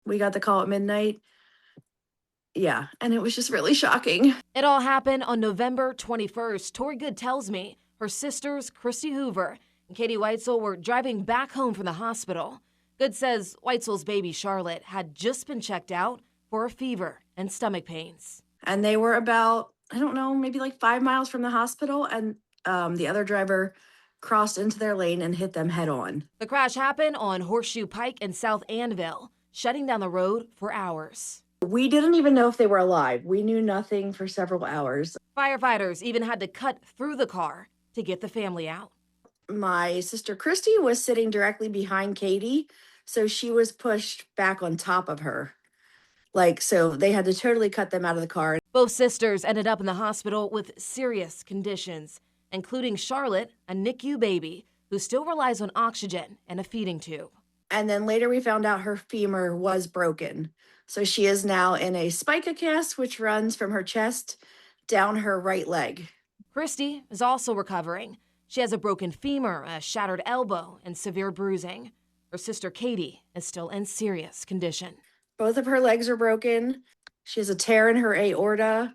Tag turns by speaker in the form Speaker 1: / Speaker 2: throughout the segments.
Speaker 1: We got the call at midnight. Yeah, and it was just really shocking.
Speaker 2: It all happened on November 21st. Tori Good tells me her sisters, Christy Hoover and Katie Weitzel, were driving back home from the hospital. Good says Weitzel's baby, Charlotte, had just been checked out for a fever and stomach pains.
Speaker 1: And they were about, I don't know, maybe like 5 miles from the hospital. And the other driver crossed into their lane and hit them head on.
Speaker 2: The crash happened on Horseshoe Pike in South Annville, shutting down the road for hours.
Speaker 1: We didn't even know if they were alive. We knew nothing for several hours.
Speaker 2: Firefighters even had to cut through the car to get the family out.
Speaker 1: My sister Christy was sitting directly behind Katie, so she was pushed back on top of her. So they had to totally cut them out of the car.
Speaker 2: Both sisters ended up in the hospital with serious conditions, including Charlotte, a NICU baby who still relies on oxygen and a feeding tube.
Speaker 1: And then later we found out her femur was broken. So she is now in a spica cast, which runs from her chest down her right leg.
Speaker 2: Christy is also recovering. She has a broken femur, a shattered elbow, and severe bruising. Her sister Katie is still in serious condition.
Speaker 1: Both of her legs are broken. She has a tear in her aorta.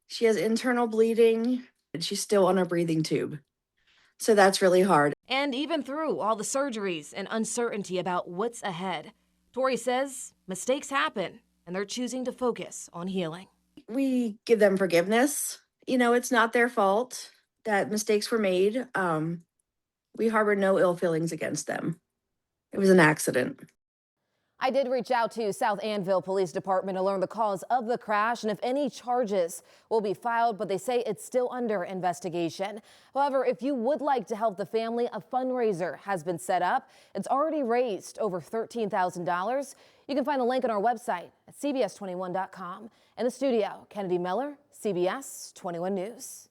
Speaker 1: She has internal bleeding, and she's still on a breathing tube. So that's really hard.
Speaker 2: And even through all the surgeries and uncertainty about what's ahead, Tori says mistakes happen, and they're choosing to focus on healing.
Speaker 1: We give them forgiveness. It's not their fault that mistakes were made. We harbor no ill feelings against them. It was an accident.
Speaker 2: I did reach out to South Annville Police Department to learn the cause of the crash and if any charges will be filed, but they say it's still under investigation. However, if you would like to help the family, a fundraiser has been set up. It's already raised over $13,000. You can find the link on our website at cbs21.com. In the studio, Kennedy Miller, CBS 21 News.